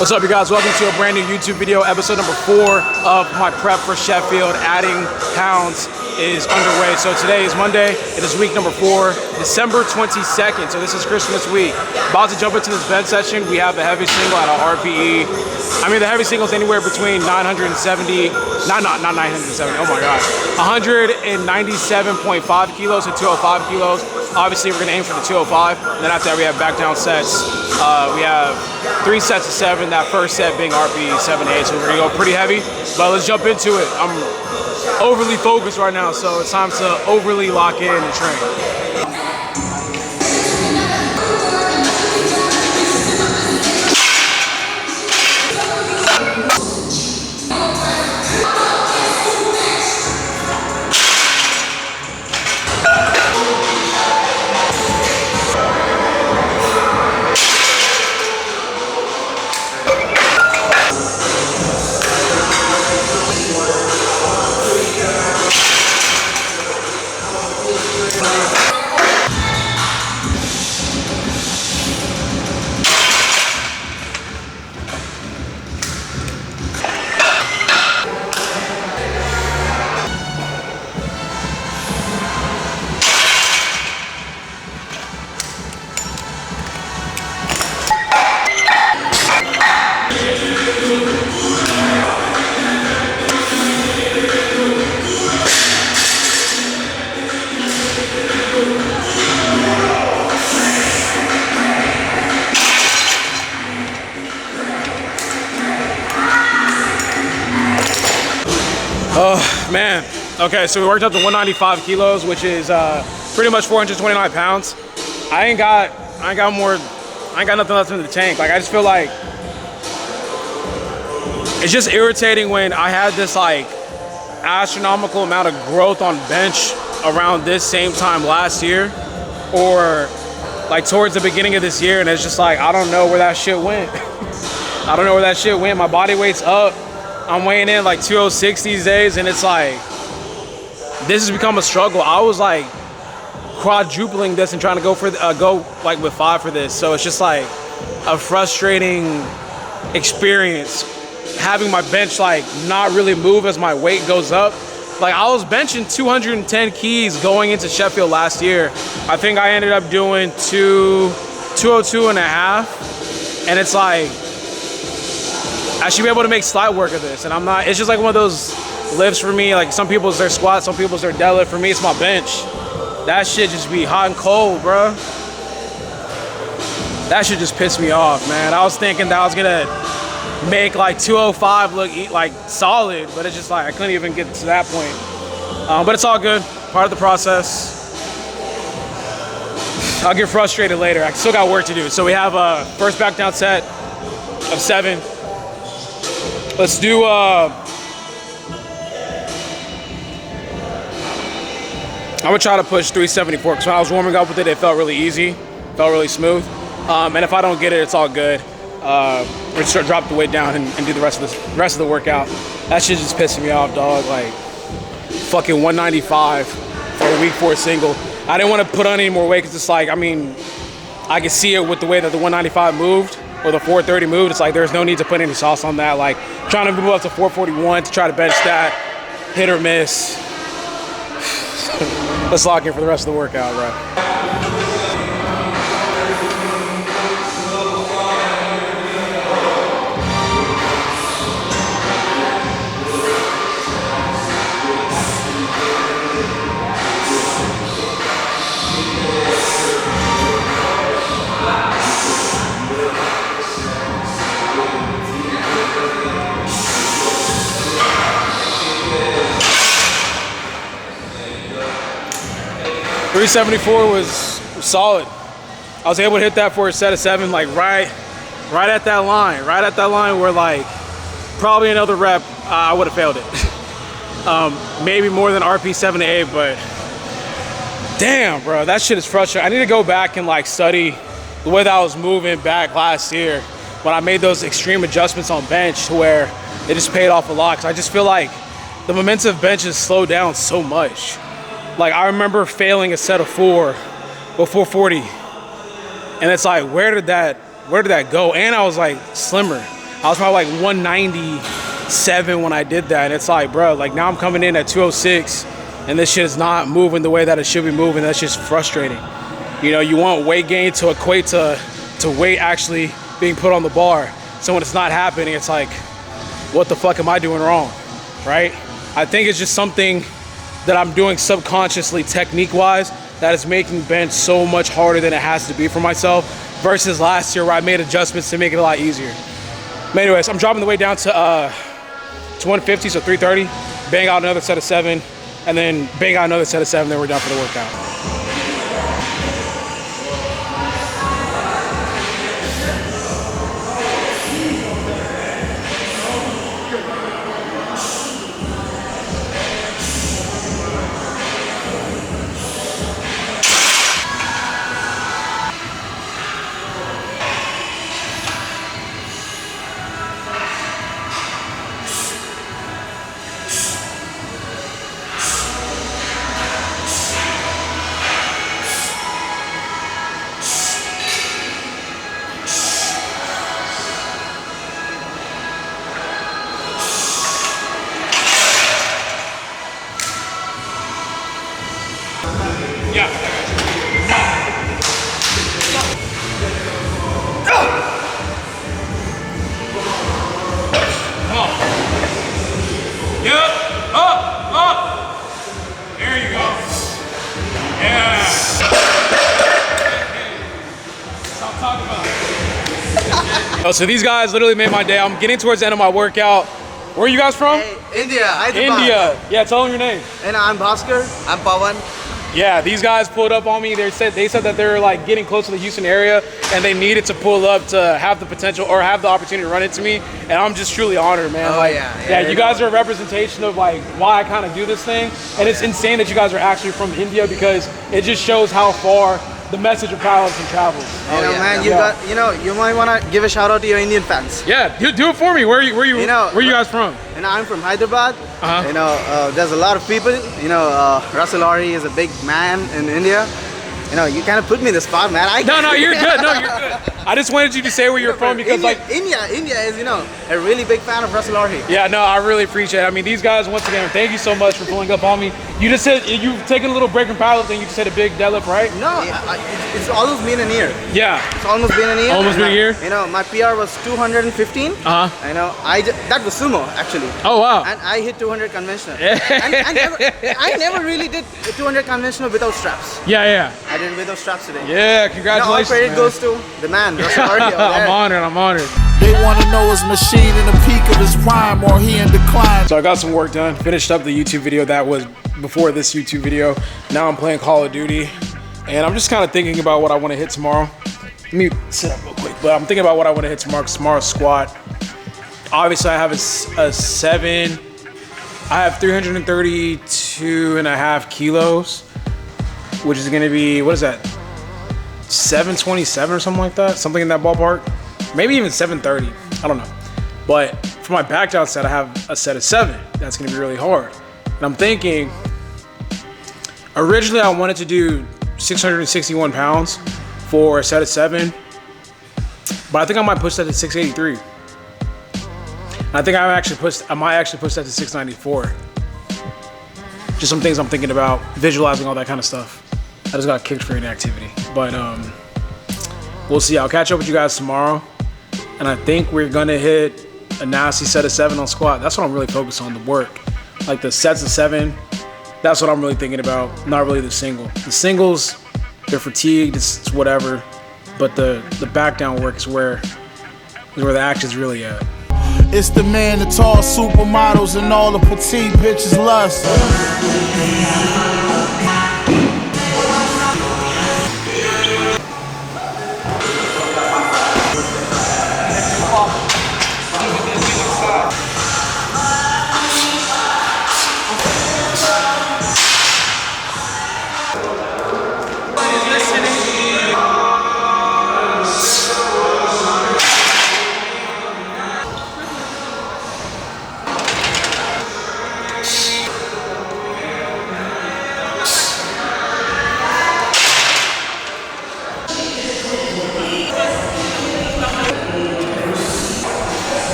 What's up, you guys? Welcome to a brand new YouTube video. Episode number 4 of my prep for Sheffield. Adding pounds is underway. So today is Monday. It is week number 4, December 22nd. So this is Christmas week. About to jump into this bench session. We have the heavy single at a RPE. I mean, the heavy single is anywhere between 970, not 970, oh my gosh, 197.5 kilos to 205 kilos. Obviously, we're gonna aim for the 205. And then after that, we have back down sets. We have 3 sets of 7, that first set being RPE 7-8, so we're gonna go pretty heavy, but let's jump into it. I'm overly focused right now, so it's time to overly lock in and train. Oh man, okay, so we worked up to 195 kilos, which is pretty much 429 pounds. I ain't got nothing left in the tank. Like, I just feel like it's just irritating when I had this like astronomical amount of growth on bench around this same time last year, or like towards the beginning of this year, and it's just like, I don't know where that shit went. I don't know where that shit went. My body weight's up. I'm weighing in like 206 these days, and it's like, this has become a struggle. I was like quadrupling this and trying to go for go like with 5 for this. So it's just like a frustrating experience having my bench like not really move as my weight goes up. Like, I was benching 210 keys going into Sheffield last year. I think I ended up doing 202 and a half, and it's like, I should be able to make slight work of this, and I'm not. It's just like one of those lifts for me. Like, some people's their squat, some people's their deadlift. For me, it's my bench. That shit just be hot and cold, bro. That shit just pissed me off, man. I was thinking that I was gonna make like 205 look like solid, but it's just like I couldn't even get to that point. But it's all good, part of the process. I'll get frustrated later. I still got work to do. So we have a first back down set of 7. Let's do, I'm gonna try to push 374, because when I was warming up with it, it felt really easy, felt really smooth. And if I don't get it, it's all good. We're just gonna drop the weight down and do the rest of the workout. That shit just pissing me off, dog. Like, fucking 195 for a week 4 single. I didn't want to put on any more weight, because it's like, I mean, I can see it with the way that the 195 moved, or the 430 moved. It's like, there's no need to put any sauce on that. Like, trying to move up to 441 to try to bench that, hit or miss. Let's lock in for the rest of the workout, bro. 374 was solid. I was able to hit that for a set of 7, like right at that line, where like probably another rep, I would have failed it. Maybe more than RP 7 to 8, but damn, bro, that shit is frustrating. I need to go back and like study the way that I was moving back last year when I made those extreme adjustments on bench, to where it just paid off a lot. Cause I just feel like the momentum of bench has slowed down so much. Like, I remember failing a set of 4 with 440, and it's like, where did that go? And I was like slimmer. I was probably like 197 when I did that. And it's like, bro, like now I'm coming in at 206 and this shit is not moving the way that it should be moving. That's just frustrating. You know, you want weight gain to equate to weight actually being put on the bar. So when it's not happening, it's like, what the fuck am I doing wrong, right? I think it's just something that I'm doing subconsciously, technique-wise, that is making bench so much harder than it has to be for myself versus last year where I made adjustments to make it a lot easier. But anyways, I'm dropping the weight down to 150, so 330, bang out another set of 7, and then bang out another set of 7, then we're done for the workout. Yeah. Yep. Up. There you go. Yeah. Stop talking about it. Oh, so these guys literally made my day. I'm getting towards the end of my workout. Where are you guys from? Hey, India. India. Yeah, tell them your name. And I'm Bhaskar. I'm Pawan. Yeah, these guys pulled up on me. They said that they're like getting close to the Houston area and they needed to pull up to have the potential or have the opportunity to run into me. And I'm just truly honored, man. Oh, like, yeah, you guys are a representation of like why I kind of do this thing. And it's insane that you guys are actually from India because it just shows how far the message of powerlifting travels. Man, you might want to give a shout out to your Indian fans. Yeah, do it for me. Where are you guys from? And I'm from Hyderabad. There's a lot of people. Russell Ari is a big man in India. You kind of put me in the spot, man. No, you're good. No, you're good. I just wanted you to say where you're from because India is, a really big fan of Russell Ari. Yeah, no, I really appreciate it. I mean, these guys, once again, thank you so much for pulling up on me. You just said you've taken a little break from powerlifting. You just said a big deadlift, right? No, it's almost been a year. Yeah. It's almost been a year. Almost been a year? My PR was 215. That was sumo, actually. Oh, wow. And I hit 200 conventional. I never really did 200 conventional without straps. Yeah. I did without straps today. Yeah, congratulations, all credit goes to the man, Russell Ari over there. I'm honored. They want to know his machine in the peak of his prime or he in decline. So I got some work done. Finished up the YouTube video that was before this YouTube video. Now I'm playing Call of Duty. And I'm just kind of thinking about what I want to hit tomorrow. Let me sit up real quick. But I'm thinking about what I want to hit tomorrow because tomorrow's squat. Obviously I have a 7. I have 332.5 kilos, which is going to be, what is that? 727 or something like that. Something in that ballpark. Maybe even 730. I don't know. But for my back down set, I have a set of 7. That's going to be really hard. And I'm thinking, originally I wanted to do 661 pounds for a set of 7. But I think I might push that to 683. I think I might actually push that to 694. Just some things I'm thinking about, visualizing all that kind of stuff. I just got kicked for inactivity. But we'll see. I'll catch up with you guys tomorrow. And I think we're gonna hit a nasty set of 7 on squat. That's what I'm really focused on, the work. Like the sets of 7, that's what I'm really thinking about, not really the single. The singles, they're fatigued, it's whatever. But the back down work is where the action's really at. It's the man, the tall supermodels and all the petite bitches lust.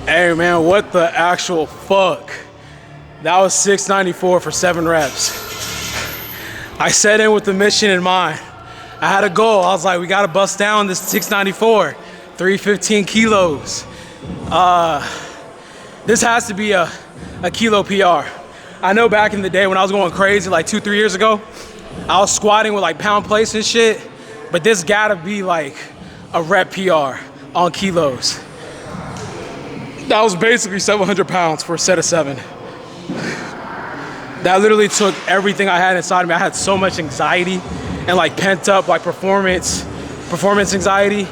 Hey man, what the actual fuck? That was 694 for 7 reps. I set in with the mission in mind. I had a goal. I was like, we gotta bust down this 694, 315 kilos. This has to be a kilo PR. I know back in the day when I was going crazy, like 2-3 years ago, I was squatting with like pound plates and shit, but this gotta be like a rep PR on kilos. That was basically 700 pounds for a set of 7. That literally took everything I had inside of me. I had so much anxiety and like pent up like performance anxiety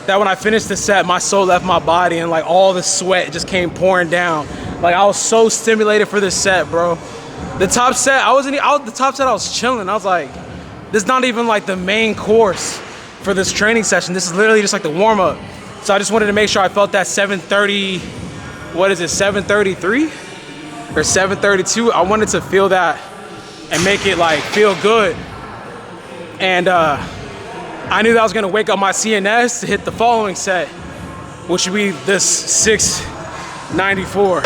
that when I finished the set, my soul left my body and like all the sweat just came pouring down. Like I was so stimulated for this set, bro. The top set, I was chilling. I was like, this is not even like the main course for this training session. This is literally just like the warm up. So I just wanted to make sure I felt that 730, what is it, 733 or 732? I wanted to feel that and make it like feel good. And I knew that I was gonna wake up my CNS to hit the following set, which would be this 694.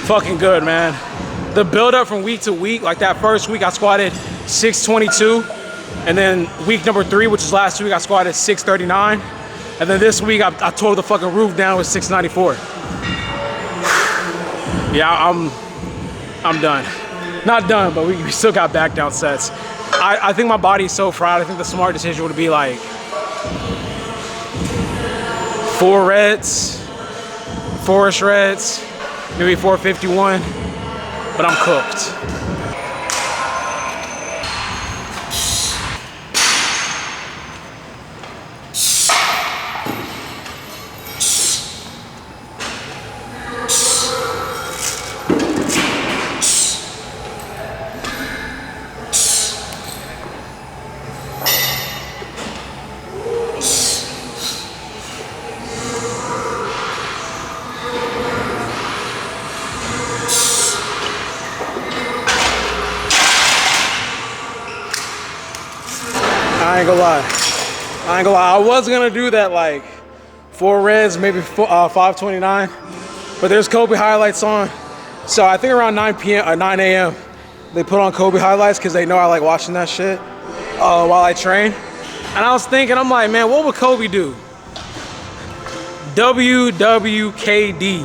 Fucking good, man. The build up from week to week, like that first week I squatted 622. And then week number 3, which was last week, I squatted 639. And then this week, I tore the fucking roof down with 694. Yeah, I'm done. Not done, but we still got back down sets. I think my body is so fried. I think the smart decision would be like 4 reds, 4-ish reds, maybe 451, but I'm cooked. I ain't gonna lie. I was gonna do that like 4 reds, maybe 529, but there's Kobe highlights on. So I think around 9 a.m. they put on Kobe highlights because they know I like watching that shit while I train. And I was thinking, I'm like, man, what would Kobe do? WWKD,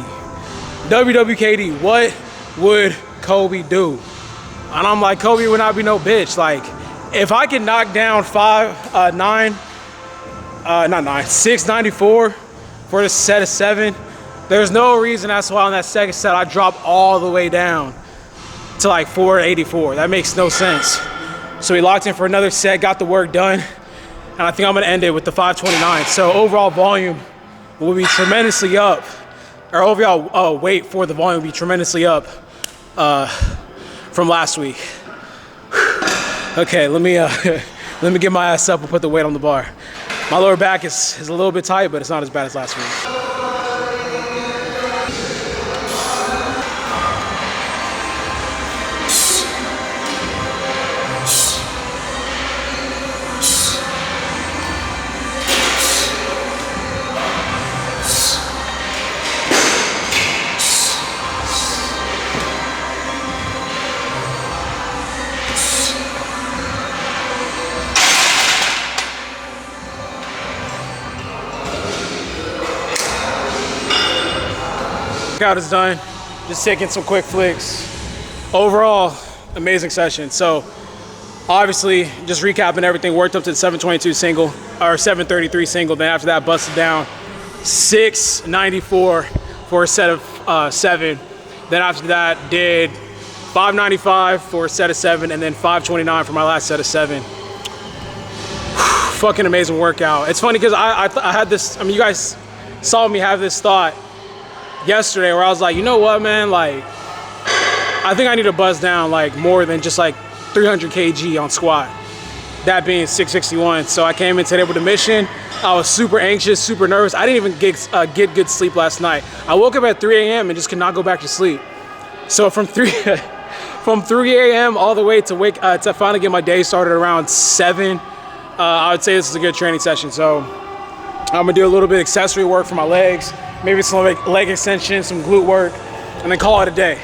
what would Kobe do? And I'm like, Kobe would not be no bitch. Like, if I can knock down 694 for the set of 7, there's no reason that's why on that second set I dropped all the way down to like 484. That makes no sense. So we locked in for another set, got the work done, and I think I'm gonna end it with the 529. So overall volume will be tremendously up, or overall weight for the volume will be tremendously up from last week. Okay, let me get my ass up and put the weight on the bar. My lower back is a little bit tight, but it's not as bad as last week. Workout is done. Just taking some quick flicks. Overall, amazing session. So obviously, just recapping everything, worked up to the 722 single, or 733 single. Then after that, busted down 694 for a set of 7. Then after that, did 595 for a set of 7, and then 529 for my last set of 7. Fucking amazing workout. It's funny because I had this, I mean, you guys saw me have this thought yesterday where I was like, you know what, man, like, I think I need to buzz down like more than just like 300 kg on squat, that being 661. So I came in today with a mission. I was super anxious, super nervous. I didn't even get good sleep last night. I woke up at 3 a.m. and just could not go back to sleep. So from 3 a.m. all the way to finally get my day started around 7, I would say this is a good training session. So I'm gonna do a little bit of accessory work for my legs, maybe some leg extension, some glute work, and then call it a day.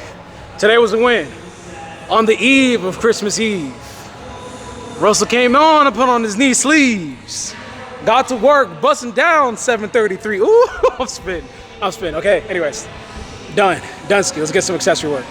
Today was a win. On the eve of Christmas Eve, Russell came on and put on his knee sleeves. Got to work, busting down 733. Ooh, I'm spinning. Okay, anyways, done ski. Let's get some accessory work.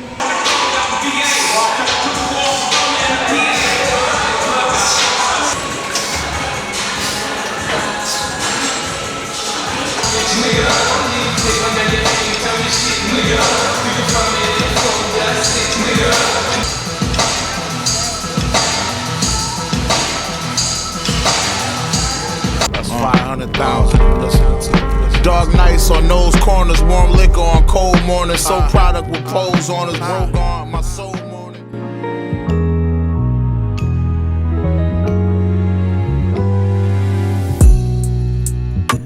That's 500,000. Dark nights on those corners, warm liquor on cold mornings. So product with clothes on us, broke on my soul morning.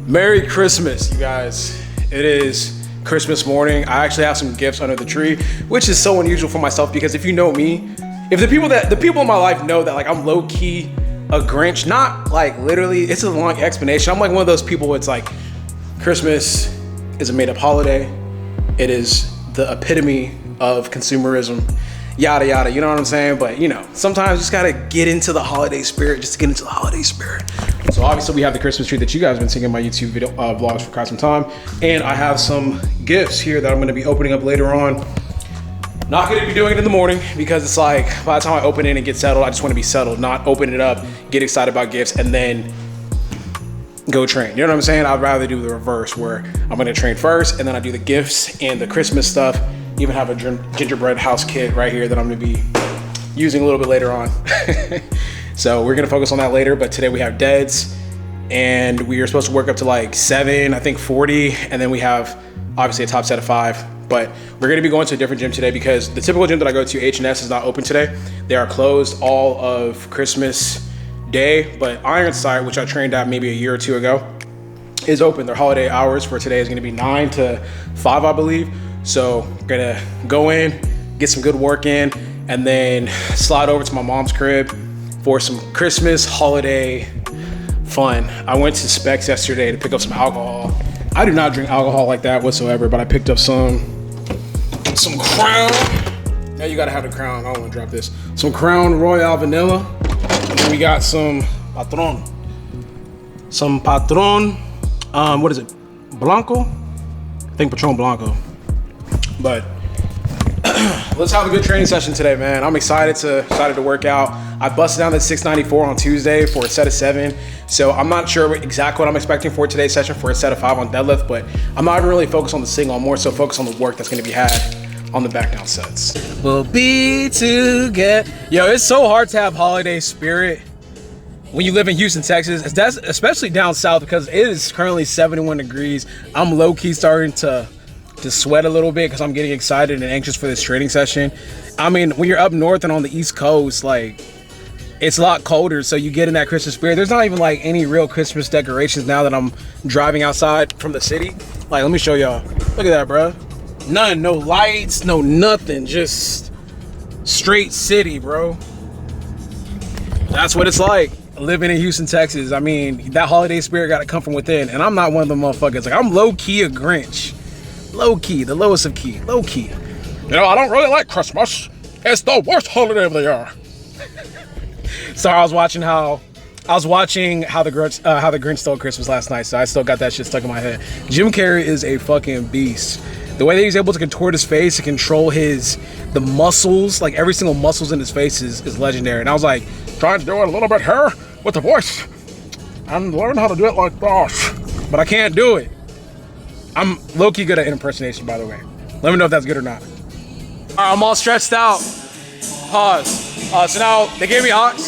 Merry Christmas, you guys. It is Christmas morning. I actually have some gifts under the tree, which is so unusual for myself because if you know me, if the people in my life know that like I'm low key a Grinch, not like literally, it's a long explanation. I'm like one of those people where it's like Christmas is a made up holiday. It is the epitome of consumerism, yada yada, you know what I'm saying? But you know, sometimes you just gotta get into the holiday spirit just to get into the holiday spirit. So obviously we have the Christmas tree that you guys have been seeing in my YouTube video vlogs for quite some time. And I have some gifts here that I'm gonna be opening up later on. Not gonna be doing it in the morning because it's like, by the time I open it and get settled, I just wanna be settled, not open it up, get excited about gifts, and then go train. You know what I'm saying? I'd rather do the reverse where I'm gonna train first and then I do the gifts and the Christmas stuff. Even have a gingerbread house kit right here that I'm gonna be using a little bit later on. So we're gonna focus on that later, but today we have deads and we are supposed to work up to like 7, I think 40, and then we have obviously a top set of 5. But we're gonna be going to a different gym today because the typical gym that I go to, H&S, is not open today. They are closed all of Christmas Day, but Ironside, which I trained at maybe a year or 2 ago, is open. Their holiday hours for today is gonna be 9 to 5, I believe. So we're gonna go in, get some good work in, and then slide over to my mom's crib for some Christmas holiday fun. I went to Specs yesterday to pick up some alcohol. I do not drink alcohol like that whatsoever, but I picked up some Crown. Now you gotta have the Crown. I don't wanna drop this. Some Crown Royale Vanilla. And then we got some Patron. What is it? Blanco? I think Patron Blanco. But let's have a good training session today, man. I'm excited to work out. I busted down that 694 on Tuesday for a set of 7. So I'm not sure exactly what I'm expecting for today's session for a set of 5 on deadlift, but I'm not even really focused on the single. I'm more so focused on the work that's gonna be had on the back down sets. We'll be together. Yo, it's so hard to have holiday spirit when you live in Houston, Texas, especially down south because it is currently 71 degrees. I'm low-key starting to sweat a little bit because I'm getting excited and anxious for this training session. I mean, when you're up north and on the East Coast, like, it's a lot colder, so you get in that Christmas spirit. There's not even like any real Christmas decorations now that I'm driving outside from the city. Like, let me show y'all. Look at that, bro. None, no lights, no nothing, just straight city, bro. That's what it's like living in Houston, Texas. I mean, that holiday spirit gotta come from within, and I'm not one of them motherfuckers. Like, I'm low-key a Grinch. Low-key, the lowest of key, low-key. You know, I don't really like Christmas. It's the worst holiday of the year. So I was watching how the Grinch Stole Christmas last night, so I still got that shit stuck in my head. Jim Carrey is a fucking beast. the way that he's able to contort his face and control the muscles, like every single muscles in his face is legendary. And I was like, trying to do it a little bit here with the voice and learn how to do it like this, but I can't do it. I'm low-key good at impersonation, by the way. Let me know if that's good or not. All right, I'm all stretched out. Pause. So now they gave me ox.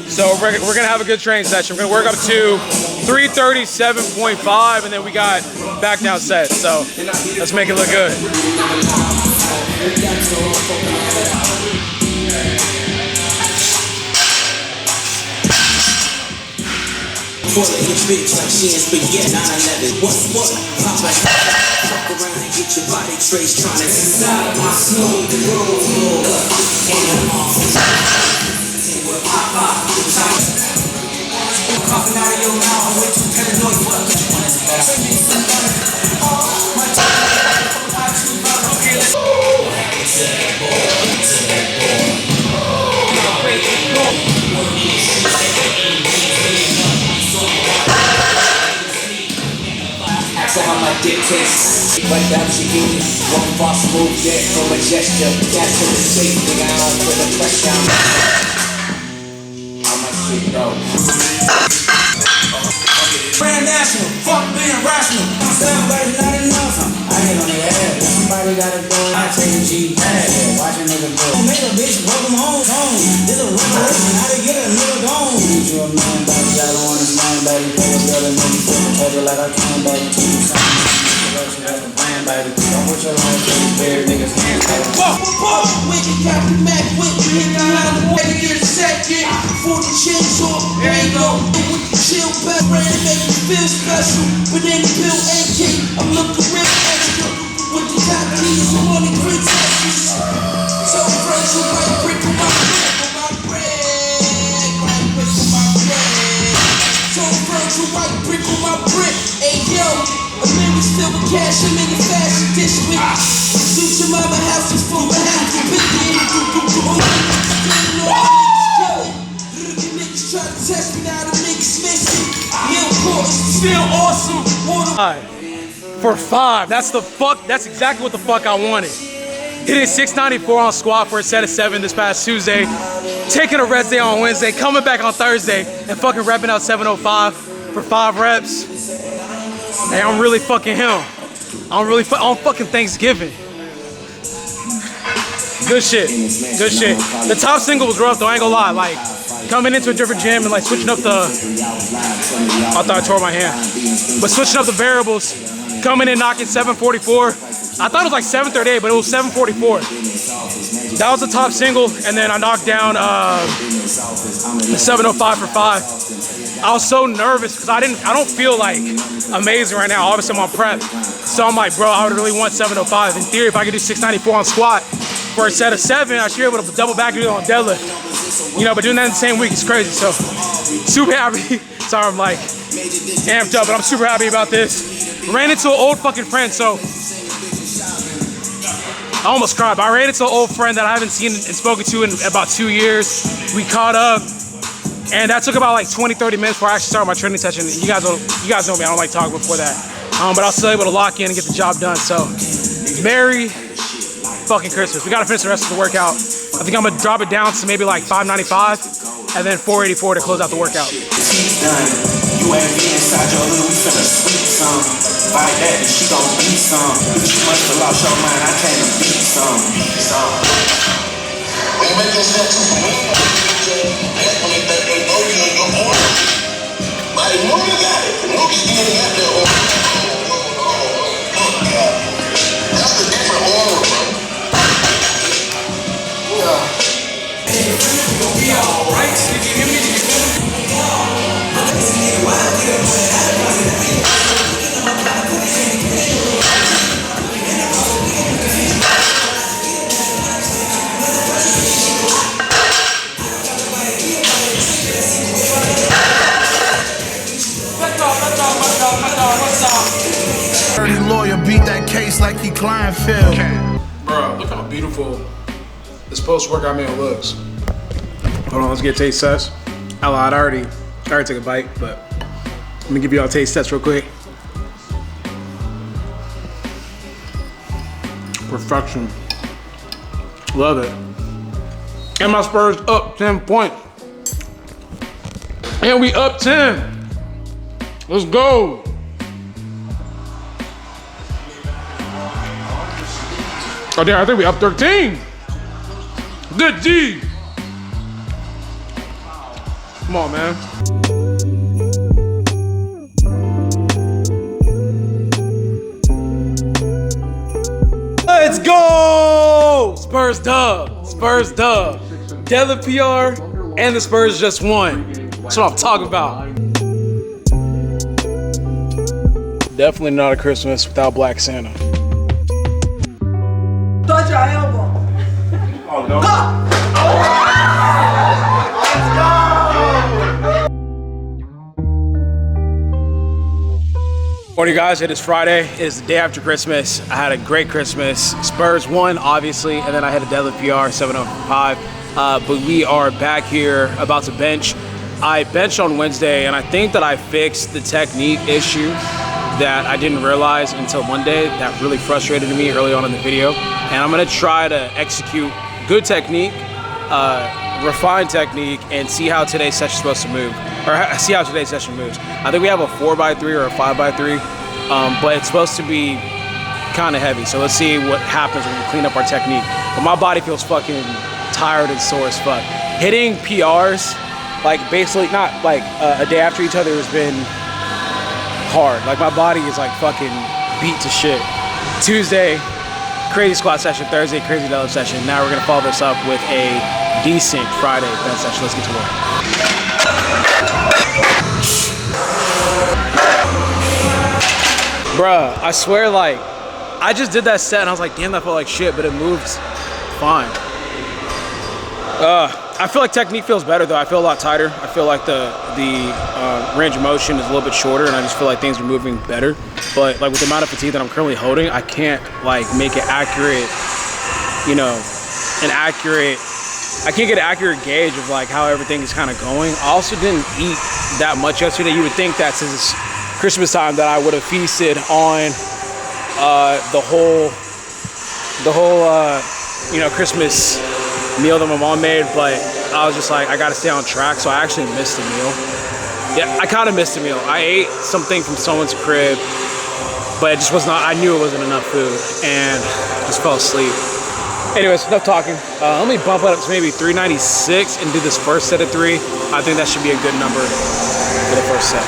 So we're gonna have a good training session. We're gonna work up to 337.5, and then we got back down set. So let's make it look good. Bitch like she ain't spaghetti 9/11. What's what? Pop like fuck around and get your body trace trying to decide my smooth road. Popping out of your mouth, I'm way too paranoid. So how my dick tastes. Like that she give me one boss move, yeah, from a gesture. That's for the safe, nigga, I don't put the pressure on. How my shit go. Brand national, fuck being rational. Sound like not enough. I ain't on the air. Somebody gotta go and I take a G. Hey, watch a nigga go. Make a bitch, welcome home. This a revelation, how to get a nigga gone. Need you a man, baby, I don't want a man, baby. Put a girl and make me feel better like I can, baby. Keep you something. That's a plan, baby. Don't put your life in these buried niggas' hands, baby. When you got the Mac with me, hit the line the way to get a second. For the chins off, there you go. With the chill back, ready to make me feel special. But in the pill AK, I'm looking real extra. With the top keys, I'm on the green Texas. So fresh, you might brick on my bread. Right brick on my bread. So fresh, you might brick on my brick. Hey yo, a mirror's filled with cash, I'm in the fashion district. Suit your mama house is full of half to pick the end. Niggas try to test me now, the niggas missing. Meal course, feel awesome. For 5, that's exactly what the fuck I wanted. Hitting 694 on squat for a set of 7 this past Tuesday. Taking a rest day on Wednesday, coming back on Thursday, and fucking repping out 705 for 5 reps. Hey, I'm really fucking him. On fucking Thanksgiving. Good shit. Good shit. The top single was rough though, I ain't gonna lie. Like, coming into a different gym and like switching up the, I thought I tore my hand. But switching up the variables, coming in knocking 744. I thought it was like 738, but it was 744. That was the top single, and then I knocked down the 705 for 5. I was so nervous because I don't feel like amazing right now. Obviously I'm on prep. So I'm like, bro, I would really want 705. In theory, if I could do 694 on squat for a set of 7, I should be able to double back and do it on deadlift. You know, but doing that in the same week is crazy. So super happy. Sorry, I'm like amped up, but I'm super happy about this. Ran into an old fucking friend, so I almost cried, but I ran into an old friend that I haven't seen and spoken to in about 2 years. We caught up, and that took about like 20-30 minutes before I actually started my training session. You guys know me, I don't like talking before that. But I was still able to lock in and get the job done, so Merry fucking Christmas. We gotta finish the rest of the workout. I think I'm gonna drop it down to maybe like 595, and then 484 to close out the workout. UAV inside your hood, we finna sweep some. Fight that, and she gon' beat some. If you must have lost your mind, I came to beat some. When you make this next move, when they know you in your order, but the more you got it, the more you get out there. That's the different order, bro. We all right, did you hear me? Dirty lawyer beat that case like he Kleinfeld. Bro, look how beautiful this post-workout meal looks. Hold on, let's get a taste test. I already took a bite, but let me give you all a taste test real quick. Perfection. Love it. And my Spurs up 10 points. And we up 10. Let's go. Oh damn, I think we up 13. Good G. Come on, man. Let's go! Spurs dub. Spurs dub. Deadlift PR and the Spurs just won. That's what I'm talking about. Definitely not a Christmas without Black Santa. Touch your elbow. Oh no. Morning guys, it is Friday. It is the day after Christmas. I had a great Christmas. Spurs won, obviously, and then I had a deadlift PR 705. But we are back here about to bench. I benched on Wednesday, and I think that I fixed the technique issue that I didn't realize until Monday. That really frustrated me early on in the video. And I'm gonna try to execute good technique, refined technique, and see how today's session is supposed to move, or see how today's session moves. I think we have a 4x3 or a 5x3, but it's supposed to be kind of heavy. So let's see what happens when we clean up our technique. But my body feels fucking tired and sore as fuck. Hitting PRs, like basically not like a day after each other has been hard. Like my body is like fucking beat to shit. Tuesday, crazy squat session. Thursday, crazy deadlift session. Now we're gonna follow this up with a decent Friday bench session. Let's get to work. Bruh, I swear, like, I just did that set and I was like, damn, that felt like shit, but it moved fine. I feel like technique feels better though. I feel a lot tighter. I feel like the range of motion is a little bit shorter, and I just feel like things are moving better. But like with the amount of fatigue that I'm currently holding, I can't like make it accurate, you know, I can't get an accurate gauge of like how everything is kind of going. I also didn't eat that much yesterday. You would think that since it's Christmas time that I would have feasted on the whole you know, Christmas meal that my mom made, but I was just like, I gotta stay on track, so I actually missed a meal. Yeah, I kind of missed a meal. I ate something from someone's crib, but it just was not, I knew it wasn't enough food, and just fell asleep. Anyways, enough talking. Let me bump it up to maybe 396 and do this first set of 3. I think that should be a good number for the first set.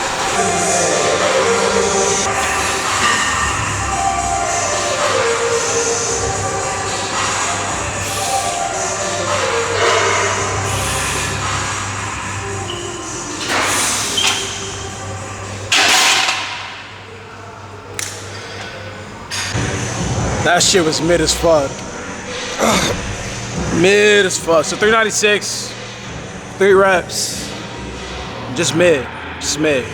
That shit was mid as fuck. Mid as fuck. So 396, 3 reps. Just mid. Just mid.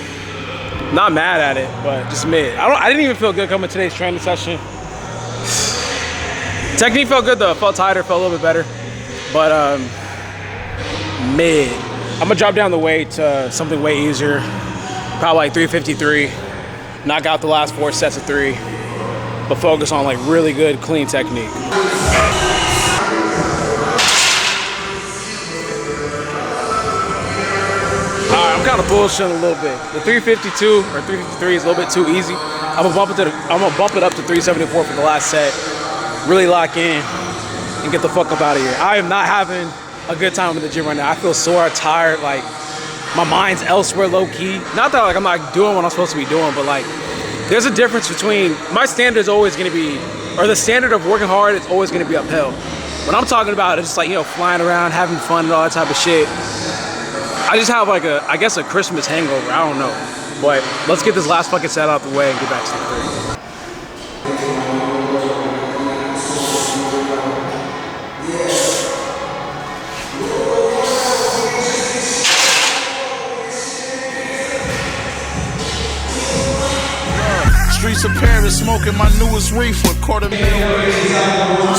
Not mad at it, but just mid. I didn't even feel good coming to today's training session. Technique felt good though. It felt tighter, felt a little bit better. But mid. I'm gonna drop down the weight to something way easier. Probably like 353. Knock out the last 4 sets of 3. But focus on like really good, clean technique. Alright, I'm kind of bullshitting a little bit. The 352 or 353 is a little bit too easy. I'm gonna bump it up to 374 for the last set. Really lock in and get the fuck up out of here. I am not having a good time in the gym right now. I feel sore, tired, like my mind's elsewhere low key. Not that like I'm not doing what I'm supposed to be doing, but like there's a difference between, my standard is always gonna be, or the standard of working hard is always gonna be uphill. What I'm talking about is just like, you know, flying around, having fun and all that type of shit. I just have like I guess a Christmas hangover, I don't know. But let's get this last fucking set out the way and get back to the 3. Streets of Paris, smoking my newest reefer, $250,000.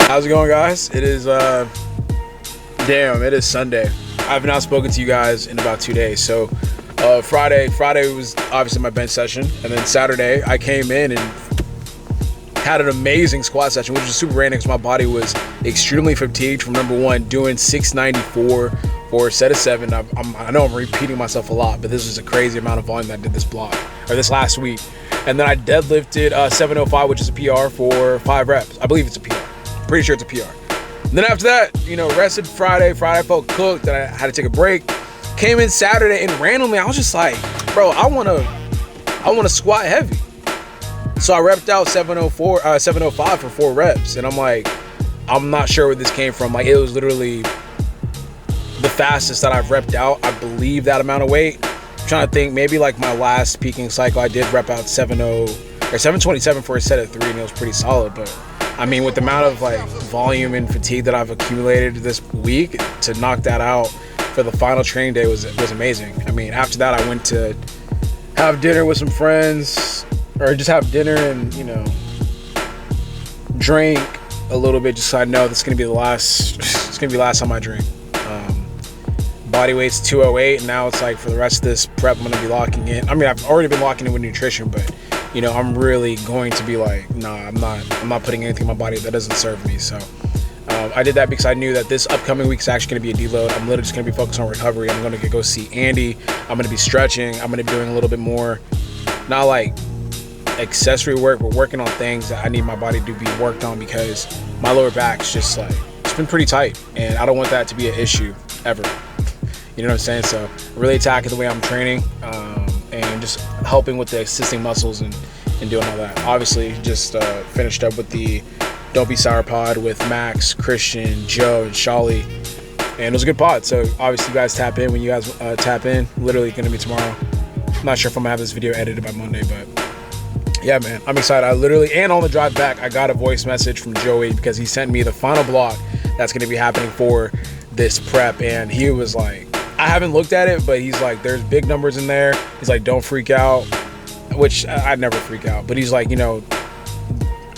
How's it going, guys? It is, damn, it is Sunday. I've not spoken to you guys in about 2 days. So Friday was obviously my bench session. And then Saturday, I came in and had an amazing squat session, which was super random because my body was extremely fatigued from number one, doing 694 for a set of 7. I know I'm repeating myself a lot, but this was a crazy amount of volume that I did this block, or this last week. And then I deadlifted 705, which is a PR for 5 reps. I believe it's a PR. Pretty sure it's a PR. And then after that, you know, rested Friday. Friday I felt cooked, then I had to take a break. Came in Saturday and randomly I was just like, bro, I wanna squat heavy. So I repped out 705 for 4 reps. And I'm like, I'm not sure where this came from. Like, it was literally the fastest that I've repped out, I believe, that amount of weight. I'm trying to think, maybe like my last peaking cycle, I did rep out 727 for a set of 3, and it was pretty solid. But I mean, with the amount of like volume and fatigue that I've accumulated this week, to knock that out for the final training day was amazing. I mean, after that, I went to have dinner with some friends, or just have dinner and, you know, drink a little bit, just so I know this is gonna be the last. It's gonna be the last time I drink. Body weight's 208, and now it's like for the rest of this prep, I'm gonna be locking in. I mean, I've already been locking in with nutrition, but you know, I'm really going to be like, nah, I'm not putting anything in my body that doesn't serve me. So I did that because I knew that this upcoming week is actually gonna be a deload. I'm literally just gonna be focused on recovery. I'm gonna go see Andy. I'm gonna be stretching. I'm gonna be doing a little bit more, not like accessory work, but working on things that I need my body to be worked on, because my lower back's just like, it's been pretty tight, and I don't want that to be an issue ever. You know what I'm saying? So really attacking the way I'm training, and just helping with the assisting muscles and doing all that. Obviously, just finished up with the Don't Be Sour pod with Max, Christian, Joe, and Shally, and it was a good pod. So obviously, you guys tap in when you guys tap in. Literally gonna be tomorrow. I'm not sure if I'm gonna have this video edited by Monday, but yeah, man, I'm excited. I literally, and on the drive back, I got a voice message from Joey because he sent me the final block that's gonna be happening for this prep, and he was like, I haven't looked at it, but he's like, there's big numbers in there. He's like, don't freak out, which I'd never freak out. But he's like, you know,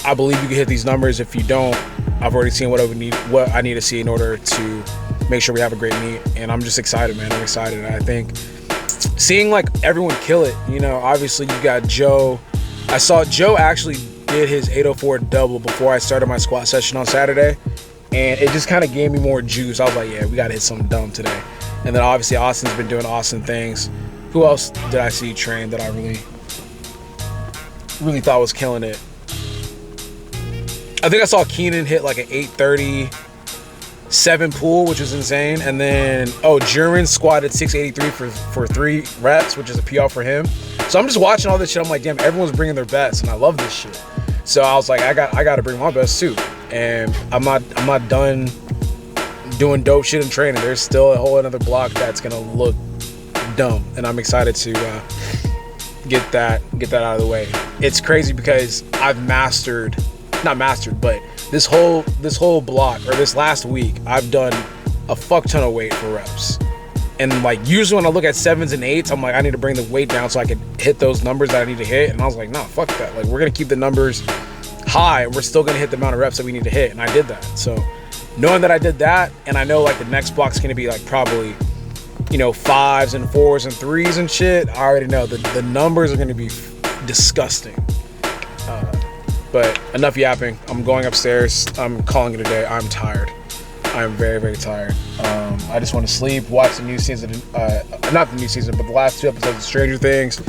I believe you can hit these numbers. If you don't, I've already seen what I need to see in order to make sure we have a great meet. And I'm just excited, man. I'm excited. I think seeing like everyone kill it, you know, obviously you got Joe. I saw Joe actually did his 804 double before I started my squat session on Saturday. And it just kind of gave me more juice. I was like, yeah, we got to hit something dumb today. And then obviously Austin's been doing awesome things. Who else did I see train that I really thought was killing it? I think I saw Keenan hit like an 837 pull, which was insane. And then, German squatted 683 for 3 reps, which is a PR for him. So I'm just watching all this shit. I'm like, damn, everyone's bringing their best, and I love this shit. So I was like, I got to bring my best too. And I'm not done doing dope shit in training. There's still a whole another block that's gonna look dumb, and I'm excited to get that out of the way. It's crazy because I've not mastered, but this whole block, or this last week, I've done a fuck ton of weight for reps. And like usually when I look at 7s and 8s, I'm like, I need to bring the weight down so I can hit those numbers that I need to hit. And I was like, nah, fuck that. Like, we're gonna keep the numbers high, and we're still gonna hit the amount of reps that we need to hit. And I did that. So knowing that I did that, and I know like the next block's gonna be like probably, you know, 5s and 4s and 3s and shit, I already know the numbers are gonna be disgusting. But enough yapping. I'm going upstairs. I'm calling it a day. I'm tired. I'm very, very tired. I just want to sleep, watch the new season, not the new season, but the last 2 episodes of Stranger Things,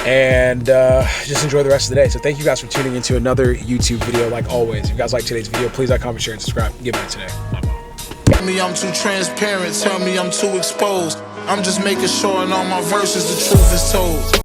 and just enjoy the rest of the day. So thank you guys for tuning into another YouTube video. Like always, if you guys like today's video, please like, comment, share, and subscribe. Give it today. Tell me I'm too transparent, tell me I'm too exposed. I'm just making sure in all my verses the truth is told.